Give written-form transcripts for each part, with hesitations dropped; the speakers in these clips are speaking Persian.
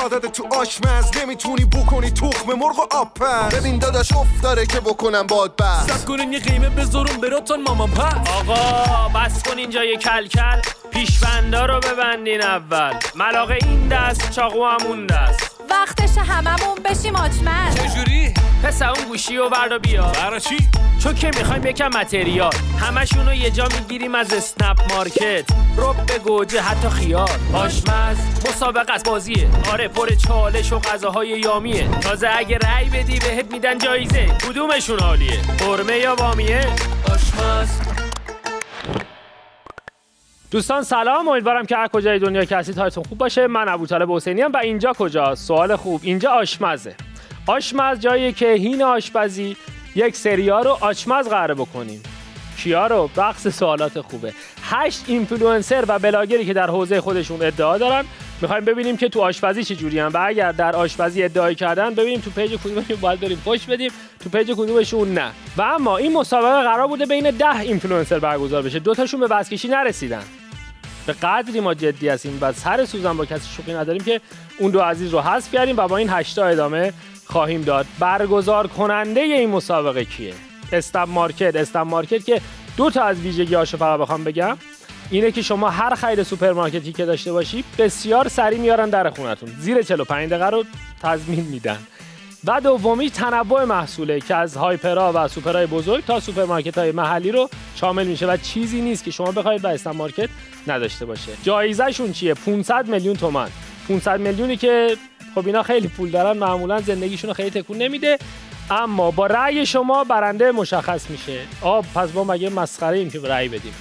یادت تو آشمز نمیتونی بکنی تخم مرغ و آبپز. ببین داداش افتاره که بکنم باد بس. سب کنین یه قیمه بذارم براتون مامان پس. آقا بس کن اینجا یه کلکل، پیشوندا رو ببندین اول. ملاقه این دست چاقو همون دست. وقتش هممون بشیم آچمز. چجوری؟ پس اون گوشی و بردا بیا. برا چی؟ چون که میخوایم یکم متریال، همشونو یه جا میگیریم از اسنپ مارکت. رب به گوجه حتی خیار. آشمز مسابقه است بازیه، آره پر چالش و غذاهای یامیه. تازه اگه رأی بدی بهت میدن جایزه. کدومشون عالیه؟ قرمه یا بامیه؟ آشمز. دوستان سلام، امیدوارم که هر کجای دنیا که هستید حالتون خوب باشه. من ابوطالب حسینی ام و اینجا کجاست؟ سوال خوب. اینجا آشمزه. آشمز جاییه که هین آشپزی یک سریا رو آچمز قراره بکنیم. کیا رو؟ بخش سوالات خوبه. 8 اینفلوئنسر و بلاگری که در حوزه خودشون ادعا دارن. میخوایم ببینیم که تو آشپزی چه جوریان و اگر در آشپزی ادعای کردن ببینیم تو پیج کدومشون باید بریم پشت بدیم، تو پیج کدومشون نه. و اما این مسابقه قرار بوده بین 10 اینفلوئنسر برگزار بشه. 2 تاشون به وزکشی نرسیدن. به قدری ما جدی هستیم و سر سوزن با کسی شوخی نداریم که اون 2 عزیز رو حذف کردیم و با این 8 تا ادامه خواهیم داد. برگزار کننده این مسابقه کیه؟ اسنپ مارکت که 2 تا از ویژگی‌هاشو فقط بخوام بگم اینه که شما هر خرید سوپرمارکتی که داشته باشی بسیار سریع میارن در خونتون، زیر 45 دقیقه رو تضمین میدن. و دومی تنوع محصوله که از هایپرها و سوپرهای بزرگ تا سوپرمارکت‌های محلی رو شامل میشه و چیزی نیست که شما بخواید با اسنپ مارکت نداشته باشه. جایزه‌شون چیه؟ 500 میلیون تومان. 500 میلیونی که خب اینا خیلی پول دارن، معمولا زندگیشون رو خیلی تکون نمیده، اما با رأی شما برنده مشخص میشه. پس ما مگه مسخره ایم که رأی بدیم؟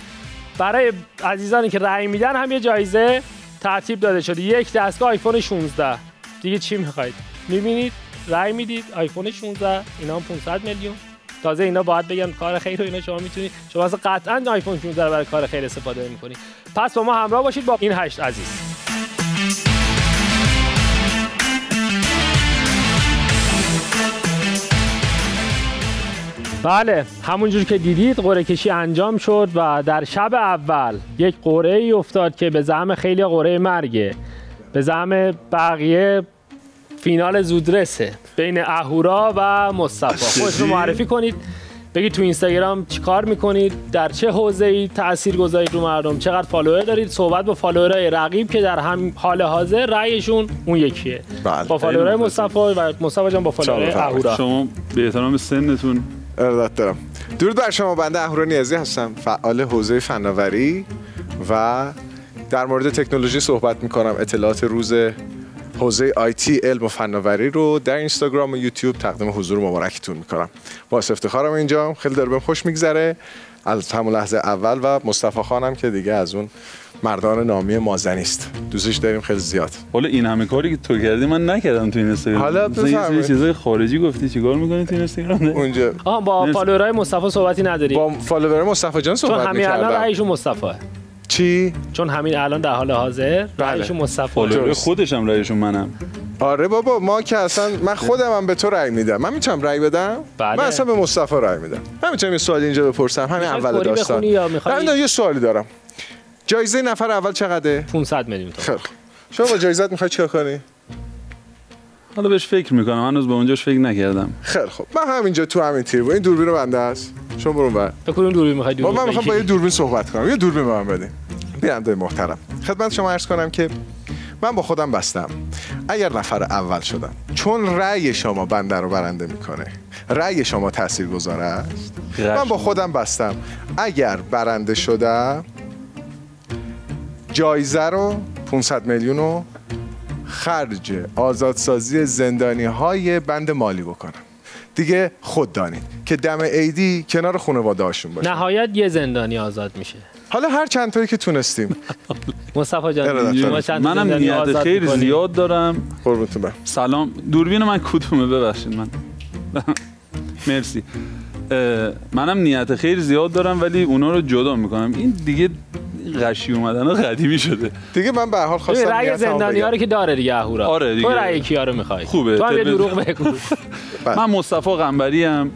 برای عزیزانی که رأی میدن هم یه جایزه ترتیب داده شده، یک دستگاه آیفون 16. دیگه چی میخواید؟ میبینید رأی میدید آیفون 16، اینا هم 500 میلیون. تازه اینا باید بگن کار خیر رو اینا شما میتونید، شما اصلا قطعا آیفون 16 رو برای کار خیر استفاده میکنید. پس با ما همراه باشید با این 8 عزیز. بله، همونجور که دیدید قرعه کشی انجام شد و در شب اول یک قرعه‌ای افتاد که به زعم خیلی قرعه مرگه، به زعم بقیه فینال زودرسه بین اهورا و مصطفی. خودتون معرفی کنید، بگید تو اینستاگرام چیکار میکنید، در چه حوزه‌ای تأثیر گذارید رو مردم، چقدر فالوور دارید، صحبت با فالوورای رقیب که در هم حال حاضر رأیشون اون یکیه. با فالوورای مصطفی و مصطفی جان با فالوورای اهورا. شما به احترام سنتون ارادت دارم. درود بر شما، بنده اهورا نیازی هستم، فعال حوزه فناوری و در مورد تکنولوژی صحبت میکنم. اطلاعات روز حوزه آیتی، علم و فناوری رو در اینستاگرام و یوتیوب تقدیم حضور مبارکتون میکنم. باعث افتخارم اینجا، خیلی داره بهم خوش میگذره از همون لحظه اول و مصطفی خانم که دیگه از اون مردان نامی مازنی است، دوستش داریم خیلی زیاد. حالا این همه کاری که تو کردی من نکردم تو اینستاگرام. حالا یه چیزای خارجی گفتی، چیکار میکنی تو اینستاگرام؟ اونجا با فالوورای مصطفی صحبتی نداری؟ با فالوورای مصطفی جان صحبت می‌کردم. چون همین الان رأیشون مصطفیه. چی؟ چون همین الان در حال حاضر رأیشون مصطفی. فالوور خودش هم رأیشون منم. آره بابا، ما که اصلا من خودم هم به تو رأی میدم. من میتونم رأی بدم؟ بله. من اصلا به مصطفی رأی میدم. من میتونم یه سوالی اینجا بپرسم همین اول داستان. من یه سوالی دارم. جایزه نفر اول چقدره؟ 500 میلیون تومان. خب شما با جایزت میخوای چیکار کنی؟ حالا بهش فکر میکنم، هنوز به اونجاش فکر نکردم. خیلی خب، من همینجا تو همین تیر این دوربین بنده است. شما برون بر. به کدوم دوربین میخوای دوربین؟ من میخوام با یه دوربین صحبت کنم. یه دوربین به من بدین. بیننده محترم، خدمت شما عرض کنم که من با خودم بستم اگر نفر اول شدم، چون رأی شما بنده رو برنده میکنه، رأی شما تاثیرگذار است، من با خودم بستم اگر برنده شدم جایزه رو 500 میلیون رو خرج آزادسازی زندانی های بند مالی بکنم. دیگه خود دانید که دم عیدی کنار خانواده هاشون باشه. نهایت یه زندانی آزاد میشه. حالا هر چند تایی که تونستیم. مصطفی جان منم نیت خیلی زیاد دارم. قربونتون برم. سلام. دوربین من کدومه؟ ببخشید من. مرسی. منم نیت خیلی زیاد دارم ولی اونا رو جدا میکنم. این دیگه غشی اومدن قدیمی شده دیگه. من به هر حال خواستم رأی زندانی‌ها رو که داره دیگه اهورا. آره دیگه. تو رأی کیا رو می‌خوای؟ خوبه. تو هم یه دروغ بگو. من مصطفی قنبری ام.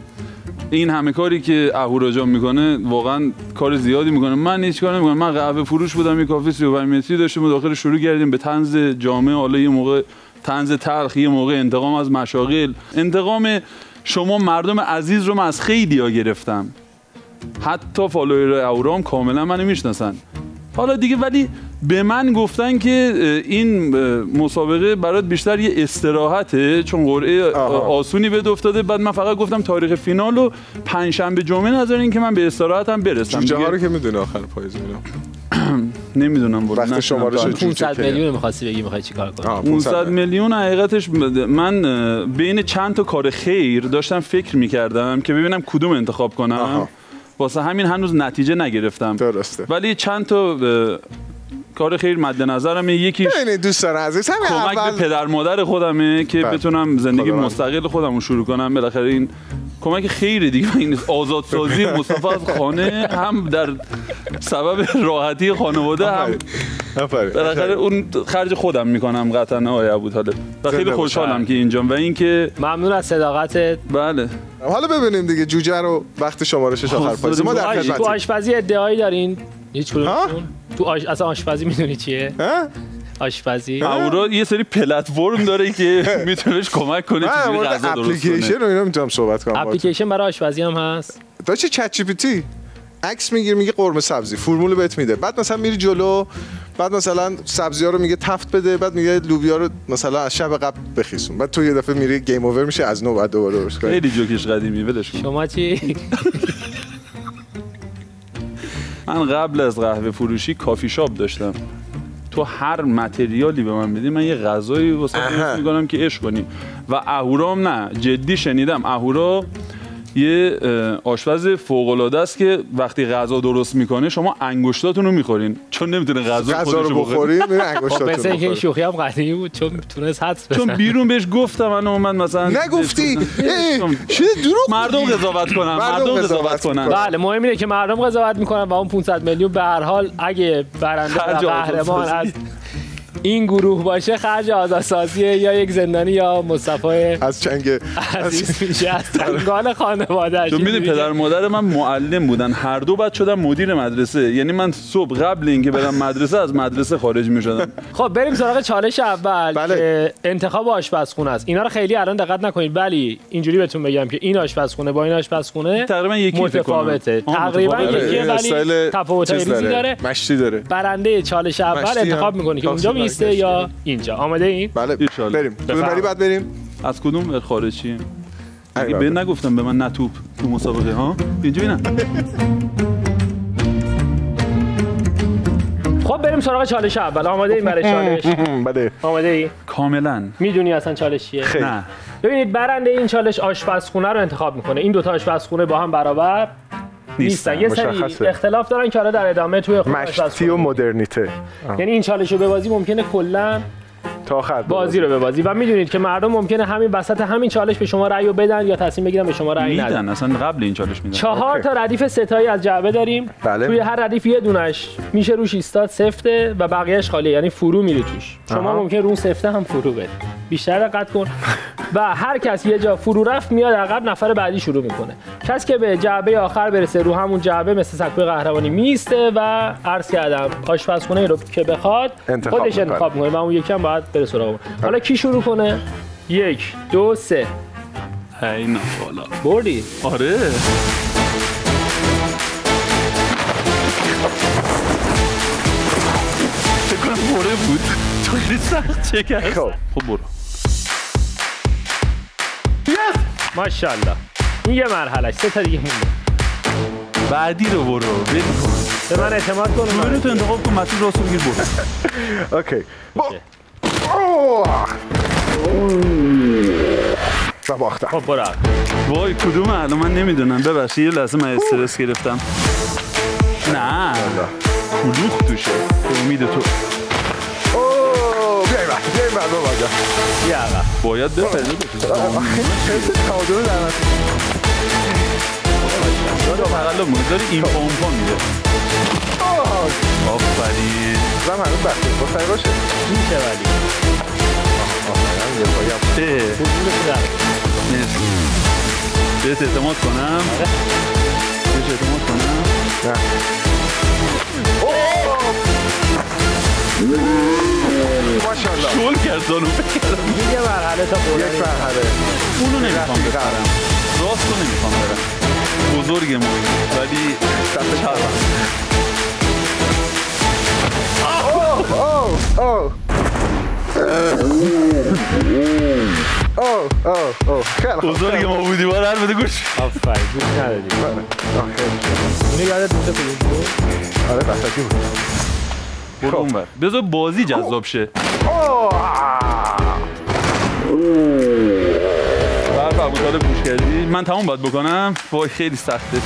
این همه کاری که اهورا جان میکنه واقعا کار زیادی میکنه. من هیچ کاری نمیکنم. من قهوه فروش بودم، یه کافه 35 متری داشتیم و داخل شروع کردیم به طنز جامعه. حالا یه موقع طنز تلخ، یه موقع انتقام از مشاغل، انتقام شما مردم عزیز رو من از خیلی‌ها گرفتم. حتی فالوور اهورام کاملا منو میشناسن. حالا دیگه ولی به من گفتن که این مسابقه برات بیشتر یه استراحته چون قرعه آسونی بهت افتاده. بعد من فقط گفتم تاریخ فینال رو پنجشنبه جمعه نذارین که من به استراحتم برسم. جوجه ها رو که میدونه آخر پاییز میرم. نمیدونم وقت شمارش 500 میلیون می‌خواستی بگی می‌خوای چیکار کنی؟ 500 میلیون حقیقتش من بین چند تا کار خیر داشتم فکر می‌کردم که ببینم کدوم انتخاب کنم. واسه همین هنوز نتیجه نگرفتم. درسته. ولی چند تا کار خیر مد نظرمه. یکیش دوستان عزیز همین کمک به پدر مادر خودمه که بتونم زندگی مستقل خودم رو شروع کنم. بالاخره این کمک خیره دیگه. این آزادسازی مصطفی از خانه هم در سبب راحتی خانواده هم بالاخره اون خرج خودم میکنم قطعا آقای ابوطالب و خیلی خوشحالم که اینجام و اینکه ممنون از صداقتت. بله حالا ببینیم دیگه جوجه رو وقت شمارشش آخر پاییز ما در خدمتیم. تو آشپزی ادعایی دارین؟ هیچ کدومتون؟ تو اصلا آشپزی میدونی چیه؟ آشپزی اهورا یه سری پلتفرم داره که میتونهش کمک کنه چجوری غذا درست کنه. اپلیکیشن رو اینا میتونم صحبت کنم. اپلیکیشن برای آشپزی هم هست. تا چه چت جی پی تی عکس میگیری میگه قرمه سبزی فرمول بهت میده. بعد مثلا میری جلو بعد مثلا سبزی‌ها رو میگه تفت بده بعد میگه لوبیا رو مثلا از شب قبل بخیسون. بعد تو یه دفعه میری گیم اوور میشه از نو بعد دوباره درست کنی. خیلی جوکش قدیمی ولش کن. شما چی؟ من قبل از قهوه فروشی کافی شاپ داشتم. تو هر متریالی به من بدی من یه غذایی واسه درست میکنم که عشق کنی. و اهورام نه جدی شنیدم اهورا یه آشپز فوق‌العاده است که وقتی غذا درست میکنه شما انگشتاتون رو میخورین چون نمیتونه غذا رو بخورین میره انگشتاتون. مثلا این شوخی هم قدیمی بود چون تونست حدس بزنه. چون بیرون بهش گفتم من اومد مثلا نگفتی چه دروغ مردم قضاوت کنن. مردم قضاوت کنن. بله مهم اینه که مردم قضاوت میکنن و اون 500 میلیون به هر حال اگه برنده و قهرمان از این گروه باشه خرج آزادسازیه یا یک زندانی یا مصطفی از چنگ عزیز میشه از چنگال خانواده‌اش. تو میدونی پدر مادر من معلم بودن هر دو بعد شدن مدیر مدرسه. یعنی من صبح قبل اینکه برم مدرسه از مدرسه خارج میشدم. خب بریم سراغ چالش اول بله. که انتخاب آشپزخونه است. اینا رو خیلی الان دقت نکنید ولی اینجوری بهتون بگم که این آشپزخونه با این آشپزخونه تقریبا یکی متفاوته. تقریبا یکیه ولی تفاوت‌های ریزی داره. مشتی داره. برنده چالش اول انتخاب می‌کنه که اونجا میسته یا اینجا. آماده این؟ بله بریم. کدوم بعد بریم؟ از کدوم خارجی؟ اگه به نگفتم به من نتوب تو مسابقه ها اینجا ببینم. خب بریم سراغ چالش اول. آماده این برای چالش؟ بله. آماده ای؟ کاملا. میدونی اصلا چالش چیه؟ نه. ببینید برنده این چالش آشپزخونه رو انتخاب میکنه. این دو تا آشپزخونه با هم برابر نیستن. یه سری اختلاف دارن که حالا در ادامه توی مشتی و مدرنیته. یعنی این چالش رو ببازی ممکنه کلا تا آخر بازی رو ببازی و میدونید که مردم ممکنه همین وسط همین چالش به شما رأی بدن یا تصمیم بگیرن به شما رأی ندن. میدن اصلا قبل این چالش میدن. 4 تا ردیف ستایی از جعبه داریم. بله. توی هر ردیف یه دونش میشه روش ایستاد سفته و بقیه‌اش خالی یعنی فرو میره توش. شما ممکنه رو سفته هم فرو برید. بیشتر دقت کن. و هر کس یه جا فرو رفت میاد عقب نفر بعدی شروع میکنه. کسی که به جعبه آخر برسه رو همون جعبه مثل سکوی قهرمانی میسته و عرض کردم آشپزخونه رو که بخواد خودش انتخاب میکنه و اون یکی هم باید بره سراغ اون. حالا کی شروع کنه؟ 1 2 3 اینا بالا بردی؟ آره فکر کنم بره بود تو خیلی سخت چه کرد خب برو ماشاءالله این یه مرحله 3 تا دیگه مونده بعدی رو برو بریم به من اعتماد کن برو تو انتخاب کن مسیر راستو بگیر برو اوکی باختم خب برو وای کدومه الان من نمیدونم ببخشید یه لحظه من استرس گرفتم نه کلوخ توشه به امید تو بیایی من بابا جا بیا عقب باید بپرده خیلی تعادل در من تقلب داری این پامپا میده آفرین زم هنوز بخته با سعی باشه میشه ولی بهت اعتماد کنم بهت اعتماد کنم نه ماشاءالله شول ترسانو بکردم. یه مرحله تا یک بردن مرحله. اونو نمیخوام بخرم، راستو نمیخوام برم. بزرگمون ولی شرم. بزرگ ما بودی بار هر بده گوش. آفرین گوش ندادی. اینو یادت میشه کدوم بود؟ آره بساتی بود. برو اونور بذار بازی جذاب شه. برف ابوطالب گوش کردی؟ من تموم باید بکنم؟ وای خیلی سخته.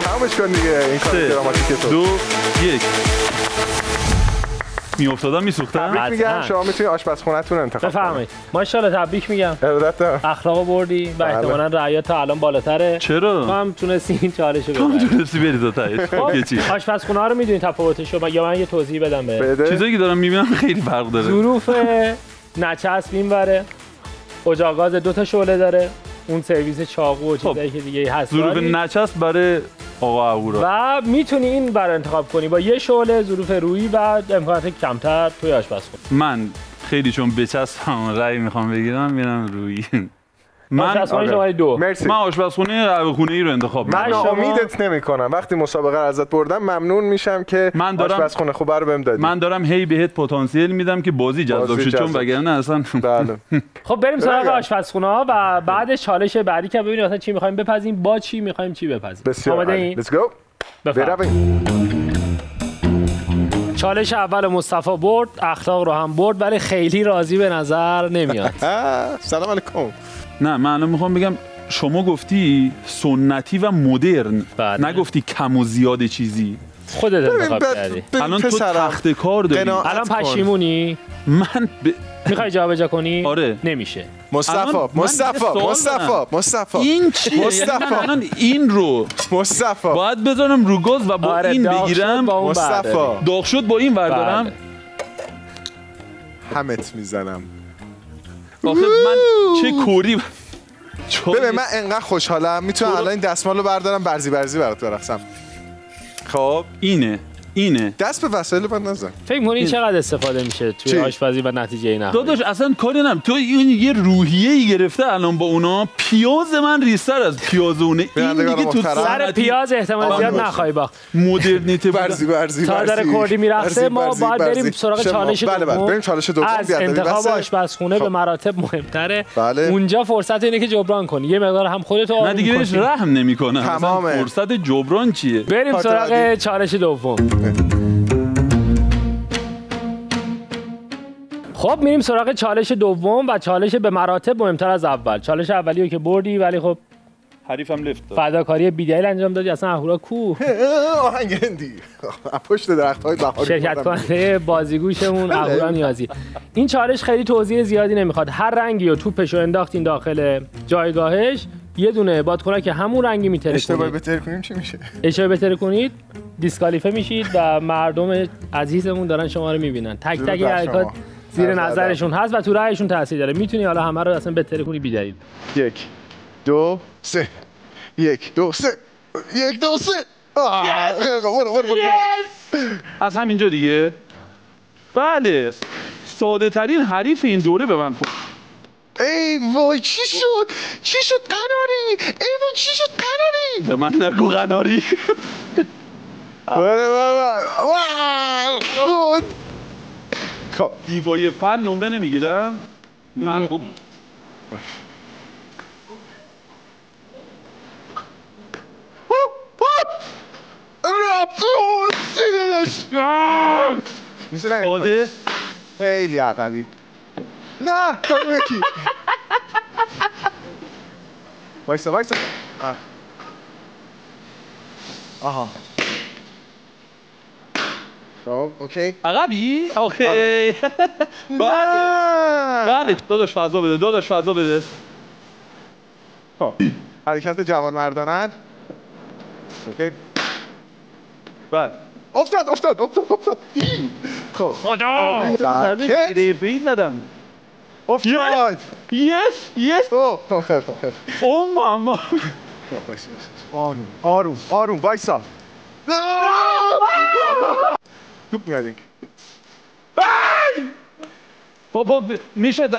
تمامش کن دیگه این کار دراماتیکه تو. 2 1 میافتادم میسوختم. تبریک میگم شما میتونید آشپزخونه‌تون انتخاب کنید. بفرمایید. ماشاءالله تبریک میگم. ارادت دارم. اخلاقو بردی و احتمالاً رعایت تا الان بالاتره. چرا؟ تو هم تونستی این چالشو تو ببری. میتونستی بری تا تهش. یه چی؟ آشپزخونه ها رو میدونی تفاوتشو یا من یه توضیح بدم به بده. چیزایی که دارم میبینم خیلی فرق داره. ظروف نچسب اینوره. اجاق گاز 2 تا شعله داره. اون سرویس چاقو و چیزایی که دیگه هست. ظروف نچسب برای آقا اهورا. و میتونی این برای انتخاب کنی با یه شعله ظروف رویی و امکانات کمتر توی آشپزخونه. من خیلی چون بچسبم رأی میخوام بگیرم میرم روی. آشپزخونه شماره 2. مرسی. من آشپزخونه قهوه خونه‌ای رو انتخاب من میکنم. ناامیدت نمی‌کنم. وقتی مسابقه رو ازت بردم ممنون میشم که آشپزخونه خوبه رو بهم دادی. من دارم هی بهت پتانسیل میدم که بازی جذاب شه، چون وگرنه اصلا بله. خب بریم سراغ آشپزخونه ها و بعدش چالش بعدی که ببینیم مثلا چی می‌خوایم بپزیم، با چی می‌خوایم چی بپزیم. بسیار آماده عالی. این؟ Let's go. برویم. چالش اول مصطفی برد، اخلاق رو هم برد ولی خیلی راضی به نظر نمیاد. سلام علیکم. نه من الان میخوام بگم شما گفتی سنتی و مدرن، بله. نگفتی کم و زیاد چیزی. خودت انتخاب کردی. الان تو تخت کار داری. الان پشیمونی؟ من میخوای جابجا کنی؟ آره. نمیشه. مصطفی این چیه؟ مصطفی الان این رو مصطفی باید بذارم رو گاز و با این بگیرم. مصطفی داغ شد با این بردارم. بله. همت میزنم. آخه من چه کوری ببین من انقدر خوشحالم میتونم الان این دستمال رو بردارم برزی برات برقصم. خب اینه دست به وسایل من نزن. فکر می‌کنی چقدر استفاده میشه توی آشپزی و نتیجه این داداش اصلا کاری ندارم. تو این یه روحیه‌ای گرفته الان با اونا. پیاز من ریستر از پیاز اونه. این دیگه تو سر پیاز احتمال زیاد نخوای باخت. مودرنیته برزی تا داره کردی میرقصه ما باید بریم سراغ چالش دوم. بله بریم چالش دوم. از انتخاب آشپزخونه به مراتب مهمتره. اونجا فرصت اینه که جبران کنی. یه مقدار هم خودت نه دیگه بهش رحم نمی‌کنه. تمامه. فرصت جبران چیه؟ بریم سراغ چالش دوم. خب میریم سراغ چالش دوم و چالش به مراتب مهمتر از اول. چالش اولی رو که بردی ولی خب حریفم لفت داد. فداکاری بی‌دلیل انجام دادی. اصلا اهورا کو؟ آهنگ هندی پشت درخت‌های بهاری شرکت کننده بازیگوشمون اهورا نیازی. این چالش خیلی توضیح زیادی نمیخواد. هر رنگی رو توپشو انداختین داخل جایگاهش، یه دونه بادکنک که همون رنگی میتره کنید. اشتباهی بهتر کنیم چی میشه؟ اشتباهی بهتر کنید دیسکالیفه میشید و مردم عزیزمون دارن شما رو میبینن. تک تک حرکات زیر نظرشون هست و تو رأیشون تاثیر داره. میتونی حالا همه رو اصلا بهتر کنی بی‌دلیل. 1 2 3 1 2 3 1 2 3 از همینجا دیگه. بله ساده ترین حریف این دوره به من. ای وای چی شد قناری؟ ای وای چی شد قناری؟ به من نگو قناری. دیوای فن نمره نمیگیرم. من خوب ساده خیلی عقبی. نه کارو یکی وایسا آها خب اوکی عقبی؟ اوکی. بله داداش فضا بده. خب حرکت جوان مردانه. اوکی بله افتاد خب خدا بین ندم. افتاد یس او ماما. آروم وایسا توپ میاد این. بابا میشه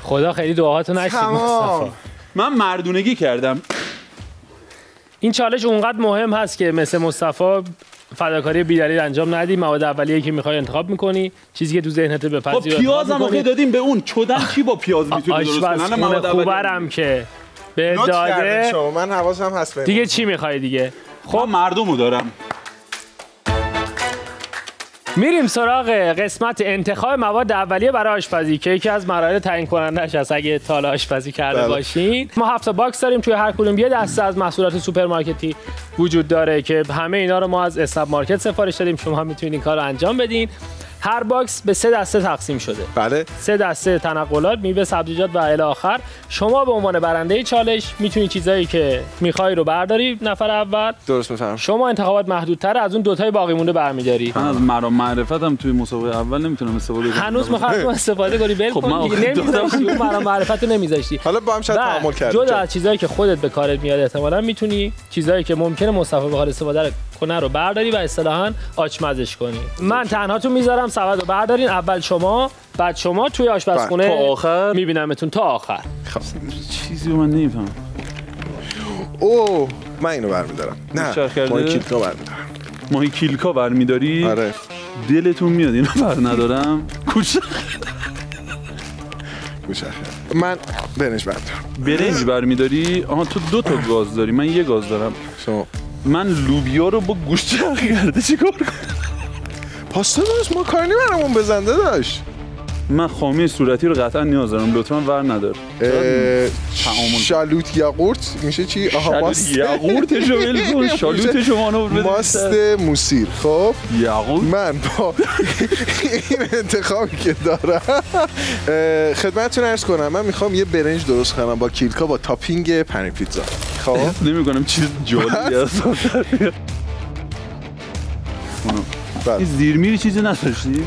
خدا خیلی دعاهاتو نشید مصطفی. من مردونگی کردم. این چالش اونقدر مهم هست که مثل مصطفی فداکاری بی‌دلیل انجام ندی. مواد اولیه‌ای که می‌خوای انتخاب می‌کنی، چیزی که تو ذهنت بپذیری. خب پیازم آخه دادیم به اون چدن کی با پیاز میتونه درست کنه؟ آشپزخونه خوبرم که به داده. من حواسم هست دیگه چی می‌خوای دیگه؟ خب مردمو دارم. میریم سراغ قسمت انتخاب مواد اولیه برای آشپزی که یکی از مراحل تعیین کنندش هست اگه تا حالا آشپزی کرده باشین. ما 7 باکس داریم، توی هر کدوم یه دسته از محصولات سوپرمارکتی وجود داره که همه اینا رو ما از اسنپ مارکت سفارش دادیم. شما هم میتونید این کار رو انجام بدین. هر باکس به 3 دسته تقسیم شده. بله. 3 دسته تنقلات، میوه، سبزیجات و الی آخر. شما به عنوان برنده چالش میتونی چیزایی که میخوای رو برداری نفر اول. درست میفهمم. شما انتخابات محدودتر، از اون دوتای باقی مونده برمی‌داری. من از مرام معرفتم توی مسابقه اول نمیتونم استفاده کنم. هنوز می‌خوام استفاده کنی بل خب من نمی‌ذاشتی اون مرام معرفتو نمی‌ذاشتی. حالا با هم شاید تعامل کردیم. جدا از چیزایی که خودت به کارت میاد احتمالاً میتونی چیزایی که ممکنه مصطفی بخواد استفاده کنه رو برداری و اصطلاحاً آچمزش کنی. من تنهاتون میذارم سبد رو بردارین، اول شما بعد شما توی آشپزخونه تا آخر میبینمتون تا آخر. چیزی رو من نمیفهمم. اوه من اینو برمیدارم. نه ماهی کیلکا برمیدارم. ماهی کیلکا برمیداری؟ آره. دلتون میاد اینو بر ندارم. کوچه من برنج برمیدارم. برنج برمیداری؟ آها تو 2 تا گاز داری، من یه گاز دارم. شما من لوبیا رو با گوشت چرخ کرده چیکار کنم؟ پاستا درست ماکارونی برامون بزنده داشت. من خامه صورتی رو قطعا نیاز دارم، لطفا ور ندار. شالوت یاگورت میشه چی؟ آها ماست یاگورتشو ول کن، شالوتشو مانو بده. ماست موسیر. خب یاگورت من با این انتخابی که دارم خدمتتون عرض کنم من میخوام یه برنج درست کنم با کیلکا با تاپینگ پنیر پیتزا. خب نمی‌کنم چیز جالبی هست. این زیرمیری چیزی نداشتی؟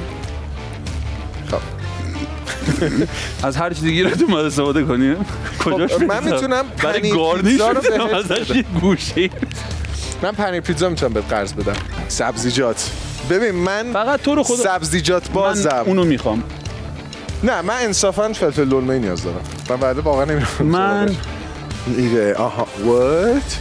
خب از هر چیزی گیرتون باید استفاده کنیم. کجاش من میتونم برای گارنیش بزنم ازش یه گوشه. من پنیر پیتزا میتونم بهت قرض بدم. سبزیجات ببین من فقط تو رو خدا سبزیجات بازم من اونو میخوام. نه من انصافا فلفل للمه نیاز دارم. من بعد واقعا نمیدونم. من ایده آها وات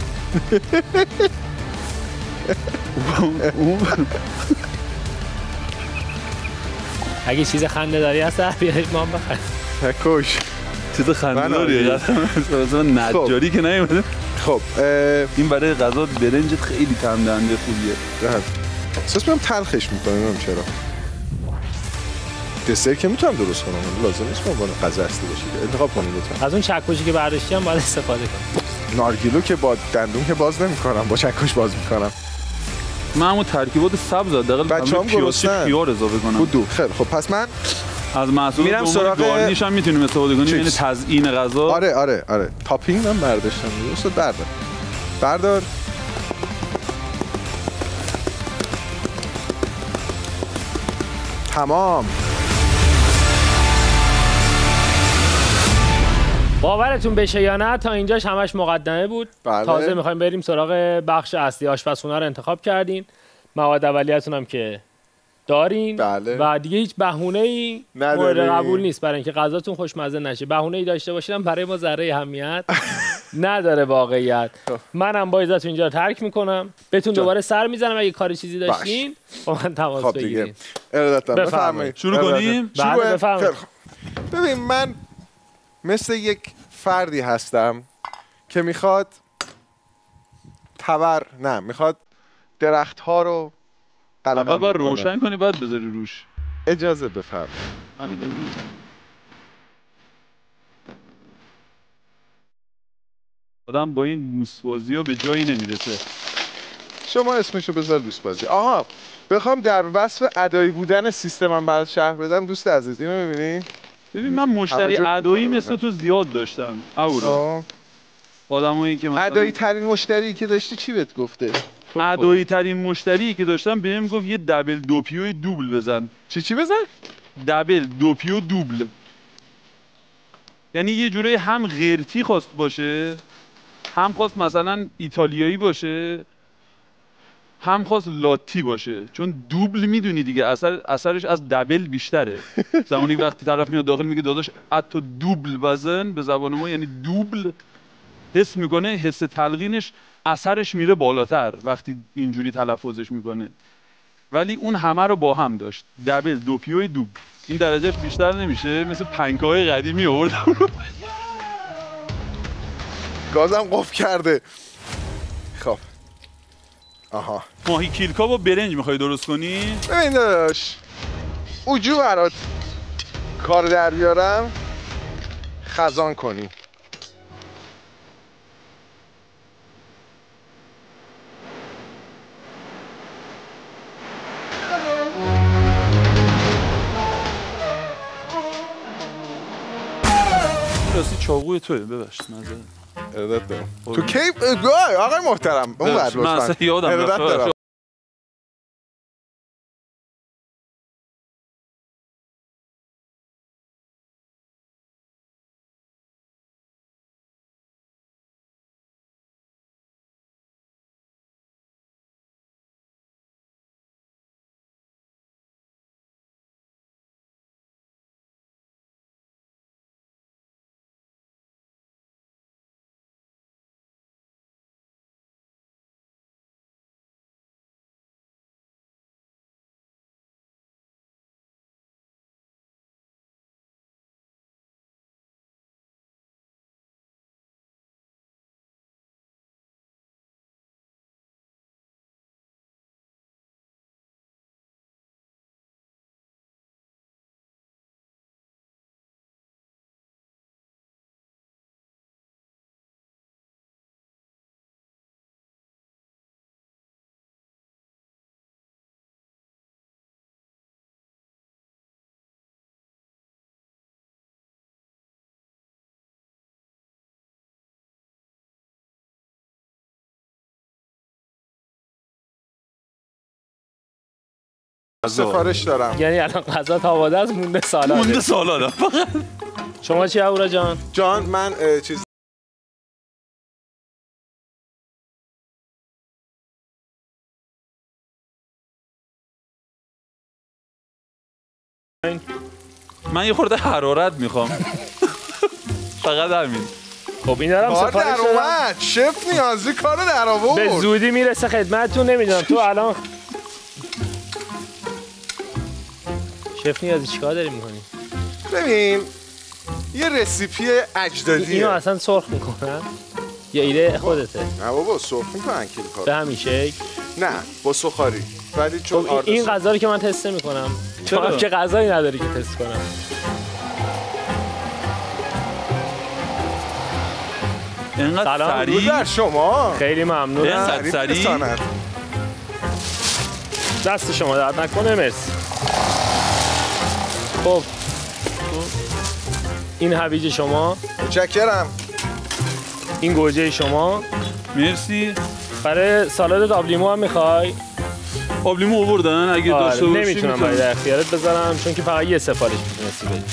اگه چیز خنده داری هست بیارید ما هم بخریم. نکش چیز خنده داری قسم نجاری که نیومده. خب این برای غذا برنجت خیلی طعم دهنده خوبیه. احساس می‌کنم تلخش می‌کنه نمیدونم چرا. دسر که میتونم درست کنم لازم نیست با غذا اصلی باشه. انتخاب کنید لطفا. از اون چکشی که برداشتی هم باید استفاده کنم. نارگیلو که با دندون که باز نمی‌کنم با چکش باز می‌کنم. من همون ترکیبات سبز دقیقاً بچه‌ام گرسنن خیار اضافه کنم. بودو خیلی خب پس من از محصولات میرم سراغ گارنیش هم میتونیم استفاده کنیم، یعنی تزیین غذا. آره تاپینگ من برداشتم درست بردار تمام. باورتون بشه یا نه تا اینجاش همش مقدمه بود. بله. تازه میخوایم بریم سراغ بخش اصلی. آشپزخونه رو انتخاب کردین، مواد اولیه‌تون هم که دارین. بله. و دیگه هیچ بهونه‌ای مورد قبول نیست برای اینکه غذاتون خوشمزه نشه. بهونه‌ای داشته باشین برای ما ذره اهمیت نداره واقعیت. منم با اجازهتون اینجا رو ترک میکنم. بهتون دوباره سر میزنم اگه کار چیزی داشتین با من تماس بگیرید. بفرمایید. شروع کنیم؟ بله بفرمایید. ببین من مثل یک فردی هستم که میخواد میخواد درخت ها رو اول باید روشن کنی بعد بذاری روش. اجازه بفرمایید. آدم با این موسبازی ها به جایی نمیرسه. شما اسمشو بذار دوستبازی. آها بخوام در وصف ادایی بودن سیستمم بعد شرح بدم دوست عزیز اینو میبینی؟ ببین من مشتری ادایی مثل تو زیاد داشتم. اورا آدمایی که مثلا ادایی ترین مشتری که داشتی چی بهت گفته؟ ادایی ترین مشتری که داشتم بهم گفت یه دبل دوپیو دوبل بزن. چی بزن؟ دبل دوپیو دوبل. یعنی یه جوری هم قرتی خواست باشه، هم خواست مثلا ایتالیایی باشه، هم خواست لاتی باشه. چون دوبل میدونی دیگه اثرش از دبل بیشتره. زمانی وقتی طرف میاد داخل میگه داداش حتی دوبل وزن به زبان ما یعنی دوبل، حس میکنه حس تلقینش اثرش میره بالاتر وقتی اینجوری تلفظش میکنه. ولی اون همه رو با هم داشت، دبل دوپیوی دوبل. این درجهش بیشتر نمیشه، مثل پنکای قدیمی آوردم. گازم قفل کرده. خب آها، ماهی کیلکا با برنج میخوای درست کنی؟ ببین داداش، اوجو برات کار در بیارم خزان کنی. راستی چاقوی توه، ببخشید نظر ارادت دارم. تو کی آقای محترم اون بعد من اصلا یادم ارادت دارم. سفارش دارم. یعنی الان غذا آماده است، مونده سالاده. مونده سالادم فقط. شما چی اهورا جان؟ جان من چیز من یه خورده حرارت میخوام. فقط همین. خب این دارم کار سفارش در دارم. اومد. شف نیازی کار در آورد. به زودی میرسه خدمتتون. نمیدونم تو الان شف نیازی چیکار داری میکنی؟ ببین یه رسیپی اجدادیه. اینو اصلا سرخ میکنن یا ایده خودته؟ نه بابا سرخ میکنن کیلکا. به همین شکل؟ نه با سوخاری. ولی چون خب این غذا رو که من تست میکنم. چرا که غذایی نداری که تست کنم؟ اینقدر درود سریع بر شما. خیلی ممنونم. اینقدر سریع. برساند. دست شما درد نکنه. مرسی. خب این هویج شما، متشکرم. این گوجه شما. مرسی. برای سالاد آبلیمو هم میخوای؟ آبلیمو آوردن اگه داشته باشی نمیتونم برای در اختیارت بذارم چون که فقط یه سفارش میتونستی بدی.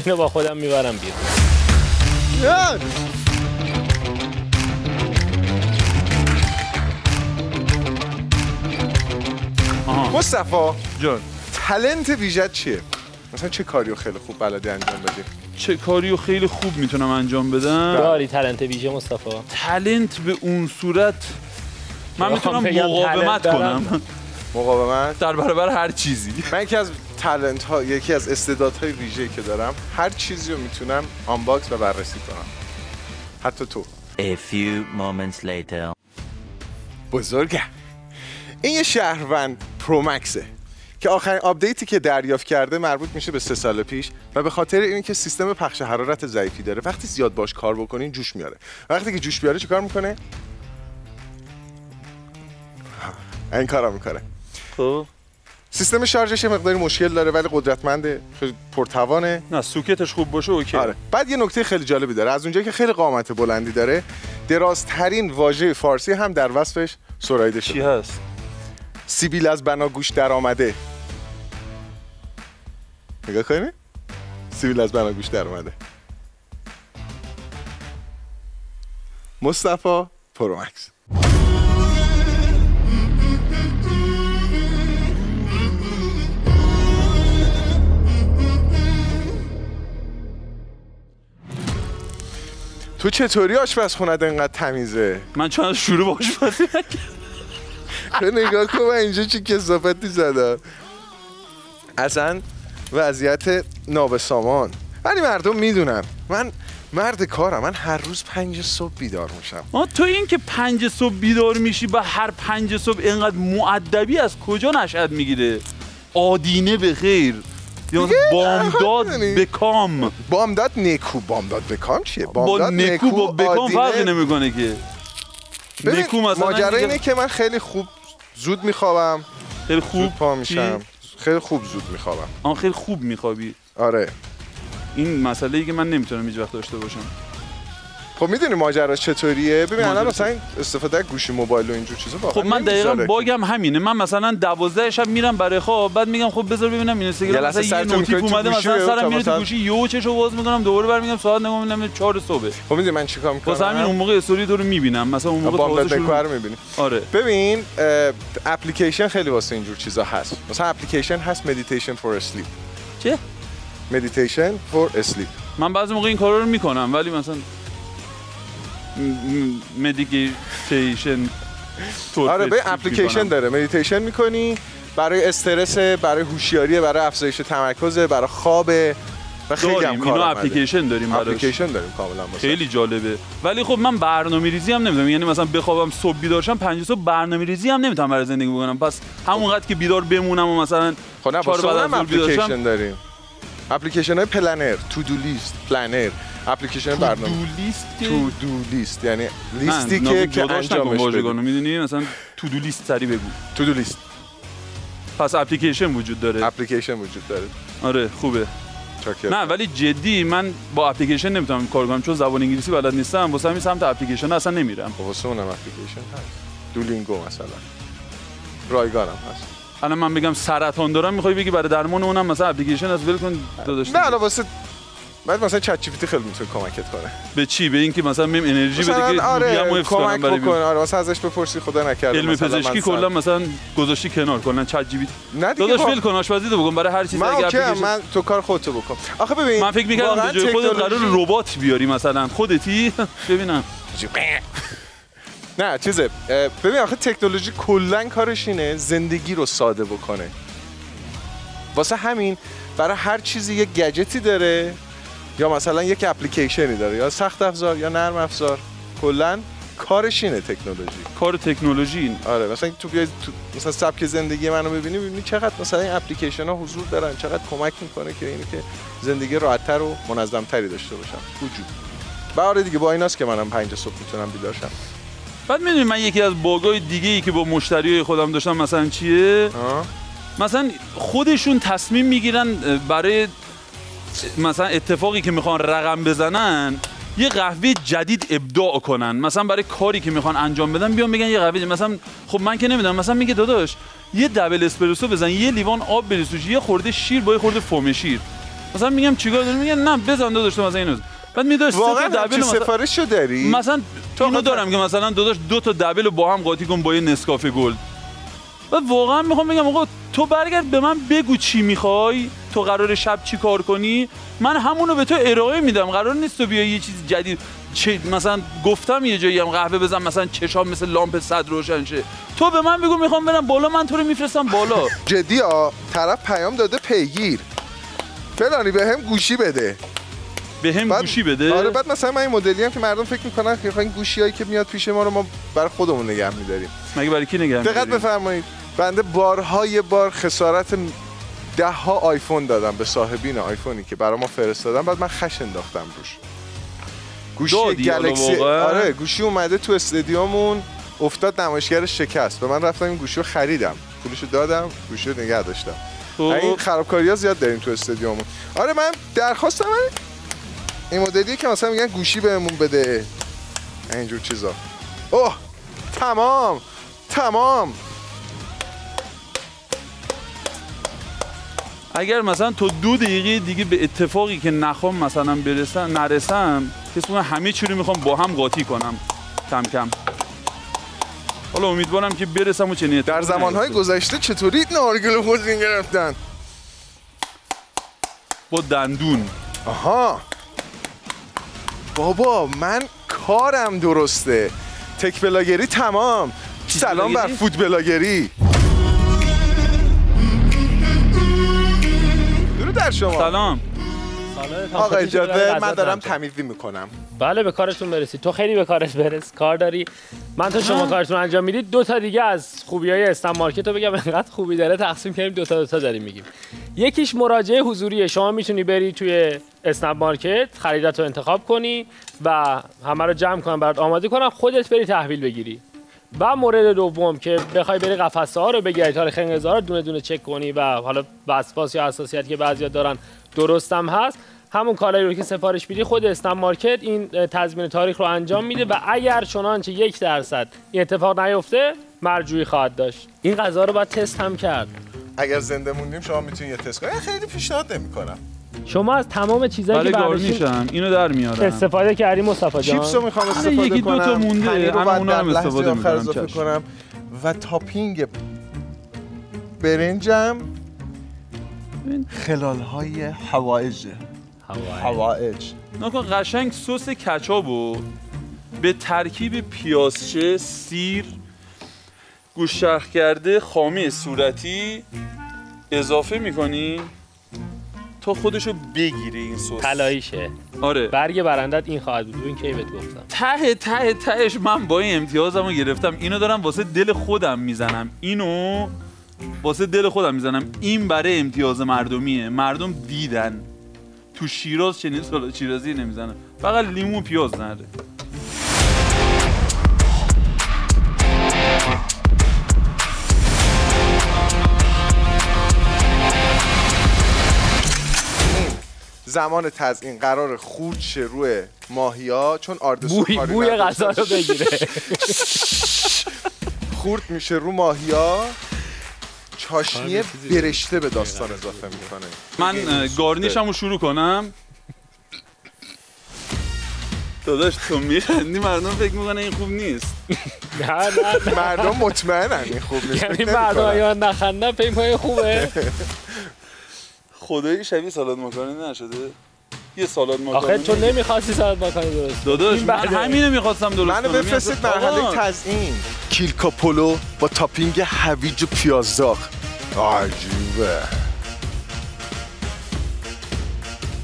اینو با خودم میبرم بیرون. مصطفی جان تالنت ویژت چیه؟ مثلا چه کاریو خیلی خوب بلدی انجام بدی؟ چه کاریو خیلی خوب میتونم انجام بدم؟ داری تالنت ویژه مصطفی؟ تالنت به اون صورت من میتونم مقاومت کنم. مقاومت در برابر هر چیزی. من یکی از تالنت ها، یکی از استعدادهای ویژه‌ای که دارم، هر چیزی رو میتونم آنباکس و بررسی کنم. حتی تو. A few moments later. بزرگه. این یه شهروند پرومکسه که آخرین آپدیتی که دریافت کرده مربوط میشه به 3 سال پیش و به خاطر اینکه سیستم پخش حرارت ضعیفی داره، وقتی زیاد باش کار بکنین جوش میاره. وقتی که جوش بیاره چیکار میکنه؟ این کارا میکنه. خب سیستم شارژش یه مقداری مشکل داره ولی قدرتمنده، خیلی پرتوانه. نه سوکتش خوب باشه اوکی. آره. بعد یه نکته خیلی جالبی داره، از اونجایی که خیلی قامت بلندی داره، درازترین واژه فارسی هم در وصفش سراییده شده. چی هست؟ سیبیل از بناگوش در آمده. نگاه کنی؟ سیبیل از بناگوش در آمده. مصطفی پرومکس. تو چطوری آشپزخونه‌ت انقدر تمیزه؟ من چون از شروع با آشپزی تو نگاه کن من اینجا چی کثافتی زدم. اصلا وضعیت نابسامان. ولی مردم میدونن من مرد کارم. من هر روز 5 صبح بیدار میشم. تو این که 5 صبح بیدار میشی و هر 5 صبح اینقدر مؤدبی از کجا نشأت میگیره؟ آدینه به خیر یا بامداد بکام. بامداد نیکو. بامداد بکام چیه؟ با نیکو با بکام فرقی نمیکنه که. نیکو مثلا ماجرا اینه که من خیلی خوب زود میخوابم. خیلی خوب پا میشم. خیلی خوب زود میخوابم. خیلی خوب میخوابی. آره. این مسئله ای که من نمیتونم هیچ وقت داشته باشم. خب میدونی ماجراش چطوریه؟ ببین الان مثلا استفاده از گوشی موبایل و اینجور چیزا واقعا خب من دقیقاً باگم همینه. من مثلا 12 شب میرم برای خواب، بعد میگم خب بذار ببینم اینستاگرام مثلا یه نوتیف اومده مثلا سرم میره تو گوشی، یهو چشو باز میکنم دوباره برمیگردم ساعت نگاه میکنم 4 صبح. خب میدونی من چیکار میکنم؟ واسه همین اون موقع استوری تو رو میبینم، مثلا اون موقع بامداد نکو رو میبینی. آره ببین اپلیکیشن خیلی واسه اینجور چیزا هست. مثلا اپلیکیشن هست مدیتیشن فور اسلیپ. چه؟ مدیتیشن فور اسلیپ. من بعضی موقع این کارا رو میکنم ولی مثلا مدیتیشن آره به اپلیکیشن داره. مدیتیشن میکنی برای استرس، برای هوشیاری، برای افزایش تمرکز، برای خواب و خیلی هم کار. اینو اپلیکیشن داریم براش. اپلیکیشن داریم کاملا. خیلی جالبه. ولی خب من برنامه‌ریزی هم نمی‌دونم. یعنی مثلا بخوابم صبح بیدار شم 5 صبح برنامه‌ریزی هم نمیتونم برای زندگی بکنم. پس همونقدر که بیدار بمونم و مثلا خب نه بعد از اپلیکیشن داریم. اپلیکیشن های پلنر، تو دو لیست، پلنر، اپلیکیشن برنامه. تو دو لیست یعنی لیستی که انجامش بده. میدونی مثلا تو دو لیست سری بگو. تو دو لیست. پس اپلیکیشن وجود داره. اپلیکیشن وجود داره. آره خوبه. نه ولی جدی من با اپلیکیشن نمیتونم کار کنم چون زبان انگلیسی بلد نیستم. واسه همین سمت اپلیکیشن اصلا نمیرم. واسه اونم اپلیکیشن هست. دولینگو مثلا. رایگانم هست. الان من بگم سرطان دارم میخوای بگی برای درمان اونم مثلا اپلیکیشن از ول کن داداش. نه الان واسه بعد مثلا چت جی پی تی خیلی میتونه کمکت کنه. به چی؟ به اینکه مثلا مم انرژی بده که آره کمک بکنه. آره مثلا ازش بپرسی خدا نکرده علم پزشکی کلا مثلا گذاشتی کنار کلا چت جی پی تی. داداش ول کن آشپزی رو بکن برای هر چیزی اگه اپلیکیشن من تو کار خودتو بکن. آخه ببین من فکر می‌کردم به جای خودت قرار ربات بیاری مثلا خودتی ببینم. نه چیزه ببین آخه تکنولوژی کلا کارش اینه زندگی رو ساده بکنه. واسه همین برای هر چیزی یک گجتی داره یا مثلا یک اپلیکیشنی داره یا سخت افزار یا نرم افزار. کلا کارش اینه تکنولوژی. کار تکنولوژی. آره مثلا تو بیای تو مثلا سبک زندگی منو ببینی چقدر مثلا این اپلیکیشن ها حضور دارن، چقدر کمک میکنه که اینی که زندگی راحت‌تر و منظم‌تری داشته باشم. وجود. آره دیگه با ایناست که منم 5 صبح میتونم بیدار شم. بعد میدونی من یکی از باگای دیگه‌ای که با مشتریای خودم داشتم مثلا چیه؟ مثلا خودشون تصمیم میگیرن برای مثلا اتفاقی که میخوان رقم بزنن یه قهوه جدید ابداع کنن. مثلا برای کاری که میخوان انجام بدن بیان بگن یه قهوه مثلا خب من که نمیدونم مثلا میگه داداش یه دبل اسپرسو بزن، یه لیوان آب بریز توش، یه خورده شیر با یه خورده فوم شیر. مثلا میگم چیکار داری؟ میگن نه بزن داداش تو مثلا اینو. بعد میداش سه تا دبل سفارشو داری؟ مثلا اینو دارم که مثلا داداش 2 تا دبل رو با هم قاطی کن با یه نسکافه گلد. بعد واقعا میخوام بگم آقا تو برگرد به من بگو چی میخوای، تو قراره شب چی کار کنی، من همونو به تو ارائه میدم. قرار نیست تو بیای یه چیز جدید مثلا گفتم یه جایی هم قهوه بزن مثلا چشام مثل لامپ صد روشن شه، تو به من بگو میخوام برم بالا من تو رو میفرستم بالا. جدی طرف پیام داده پیگیر فلانی بهم گوشی بده. گوشی بده؟ آره بعد مثلا من این مدلی هم که مردم فکر میکنن که این گوشیایی که میاد پیش ما رو ما برای خودمون نگه می‌داریم. مگه برای کی نگه می‌داریم؟ دقت بفرمایید بنده بارهای بار خسارت 10 ها آیفون دادم به صاحبین آیفونی که برای ما فرستادن، بعد من خش انداختم روش. گوشی گلکسی آره گوشی اومده تو استادیوممون افتاد نمایشگرش شکست. به من رفتم این گوشی رو خریدم، پولشو دادم، گوشی رو نگه داشتم. این خرابکاری‌ها زیاد داریم تو استادیوممون. آره من درخواستم این مدلیه که مثلا میگن گوشی بهمون بده اینجور چیزا. اوه تمام. اگر مثلا تو 2 دقیقه دیگه به اتفاقی که نخوام مثلا نرسم کسی همه چی رو میخوام با هم قاطی کنم. کم کم. حالا امیدوارم که برسم و چنین در زمانهای گذشته چطوری نارگیل خوزین گرفتن؟ با دندون. آها بابا من کارم درسته. تک بلاگری تمام. سلام بر فود بلاگری. درود در شما. سلام. آقای جاده من دارم تمیزی میکنم. بله به کارتون برسید. تو خیلی به کارت برس. کار داری. من تا شما کارتون انجام میدید دو تا دیگه از خوبیای اسنپ مارکت رو بگم. انقدر خوبی داره تقسیم کردیم دو تا داریم میگیم. یکیش مراجعه حضوریه. شما میتونی بری توی اسنپ مارکت خریدات رو انتخاب کنی و همه رو جمع کنن برات آماده کنن خودت بری تحویل بگیری. و مورد دوم که بخوای بری قفسه ها رو بگیری تاریخ انقضا رو دونه دونه چک کنی و حالا وسواس یا حساسیت که بعضیا دارن درستم هست، همون کالایی رو که سفارش میدی خود اسنپ مارکت این تضمین تاریخ رو انجام میده و اگر چنانچه 1% این اتفاق نیفته مرجوعی خواهد داشت. این غذا رو باید تست هم کرد. اگر زنده موندیم شما میتونید یه تست کنید. خیلی پیشنهاد نمی‌کنم. شما از تمام چیزایی که گارنیشم اینو در میارم استفاده کردی مصطفی جان. چیپس رو میخوام استفاده یکی کنم. دو تا مونده اما اونا هم استفاده می‌کنم اضافه کنم و تاپینگ برنجم خلال‌های حوائج. نکن قشنگ سس کچابو به ترکیب پیازچه، سیر، گوشت شخ کرده، خامه صورتی اضافه میکنی تا خودشو بگیره این سس. طلاییشه. آره. برگ برندت این خواهد بود. این کی بهت گفتم. تهش من با این امتیازمو گرفتم. اینو دارم واسه دل خودم میزنم. این برای امتیاز مردمیه. مردم دیدن تو شیراز چنین سالاد شیرازی نمیزنه. فقط لیمو و پیاز نره. زمان تزیین قرار خورد شه روی ماهیا چون آردسو کاری بوی غذا رو بگیره. خورد میشه رو ماهیا. چاشنی برشته به داستان اضافه میکنه. من گارنیشمو شروع کنم. داداش تو میخندی مردم فکر میکنه این خوب نیست. نه مردم مطمئنن این خوب نیست. یعنی مردم اگه نخندن فکر میکنن خوبه. خدایی شبیه سالاد ماکارونی نشده؟ یه سالاد ماکارونی. آخه تو نمیخواستی سالاد ماکارونی درست. داداش من همینو میخواستم درست کنم. منو بفرستید مرحله تزیین. کیلکا پولو با تاپینگ هویج و پیازداغ. عجیبه.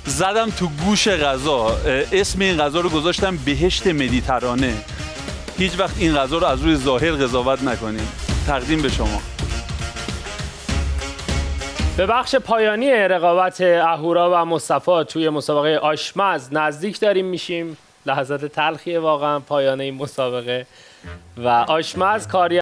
زدم تو گوش غذا. اسم این غذا رو گذاشتم بهشت مدیترانه. هیچ وقت این غذا رو از روی ظاهر قضاوت نکنیم. تقدیم به شما. به بخش پایانی رقابت اهورا و مصطفی توی مسابقه آشمز نزدیک داریم میشیم. لحظات تلخیه واقعا پایان این مسابقه و آشمز کاری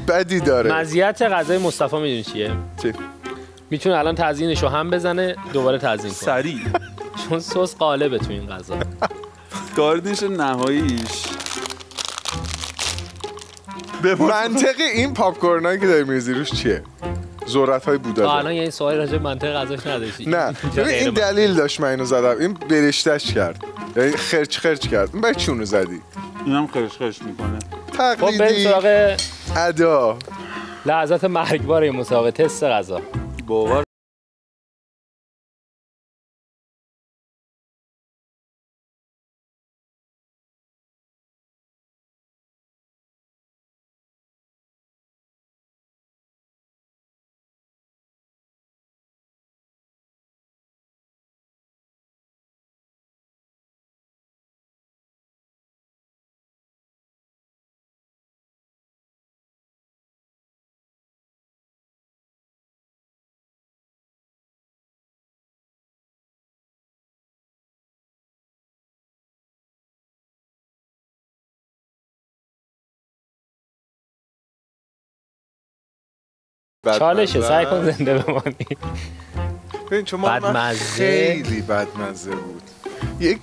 بدی داره. مزیت غذای مصطفی میدونی چیه؟ چی؟ میتونه الان تزیینشو هم بزنه دوباره تزیین کنه سریع. چون سس قالبه تو این غذا. گاردنش نهاییش منطقی این پاپکورنایی که داری می‌ریزی روش چیه؟ ذرت‌های بوداژه. الان یه سوال راجع به منطق غذاش نداشتی. نه این دلیل داشت من اینو زدم. این برشتش کرد، یعنی خرچ کرد. این برای چونو زدی؟ اینم خرش میکنه. خب بریم تقلیدی سراغ ادا. لحظات مرگبار این مسابقه، تست غذا. باور چالشه، سعی کن زنده بمانی. ببین چون من بدمزه. خیلی بدمزه بود. یه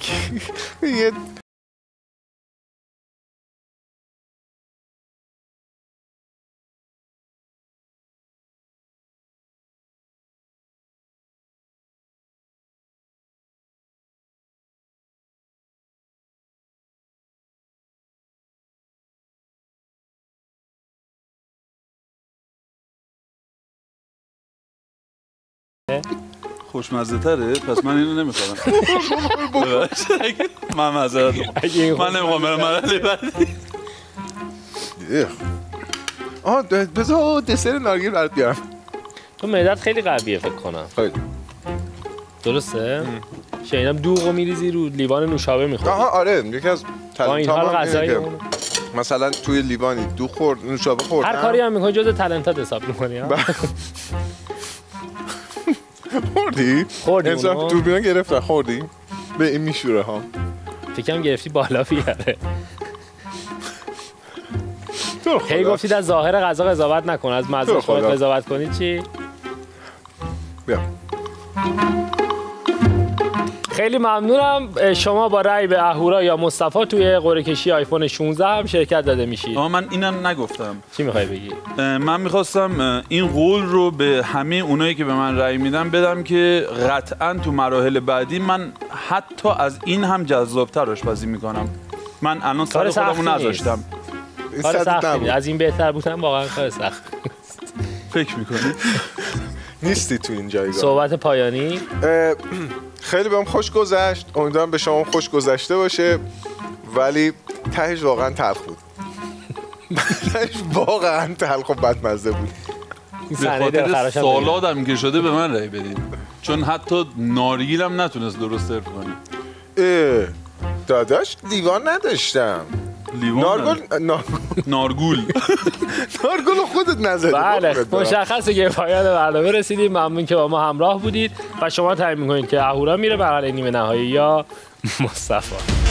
خوشمزه تره، پس من اینو نمیخوام. من معذرت میخوام. من نمیخوام برم مرحله بعدی. بذار دسر نارگیل برات بیارم. تو معدت خیلی قویه فکر کنم. خیلی. درسته؟ شنیدم دوغو میریزی رو لیوان نوشابه میخوری. آها آره، یکی از با این حال غذایی مثلا توی لیوانی دو خورد نوشابه خوردم. هر کاری هم میکنی جز تالنتات حساب میکنی ها. خوردی اونو؟ دوربینا گرفتن خوردی؟ به این میشوره ها. فکرم گرفتی بالا بیاره. هی گفتید از ظاهر غذا قضاوت نکن، از مزه خودت قضاوت کنی چی؟ بیا. خیلی ممنونم. شما با رأی به اهورا یا مصطفی توی قرعه کشی آیفون 16 هم شرکت داده میشید. من اینم نگفتم. چی میخوای بگی؟ من میخواستم این قول رو به همه اونایی که به من رأی میدن بدم که قطعا تو مراحل بعدی من حتی از این هم جذابتر آشپزی میکنم. من الان سر خودمو نذاشتم. کار سختی، از این بهتر بودن واقعا کار سخت. فکر میکنی؟ نیستی تو این جایگاه. صحبت پایانی. خیلی بهم خوش گذشت، امیدوارم به شما خوش گذشته باشه، ولی تهش واقعا تلخ بود. تهش واقعا تلخ و بدمزه بود. به خاطر سالادم که شده به من رأی بدید، چون حتی نارگیلم نتونست درست سرو کنه. داداش لیوان نداشتم. نارگول خودت نزدی. بله، مشخصه که پایان برنامه رسیدیم. ممنون که با ما همراه بودید و شما تعیین می‌کنید که اهورا میره برای نیمه نهایی یا مصطفی.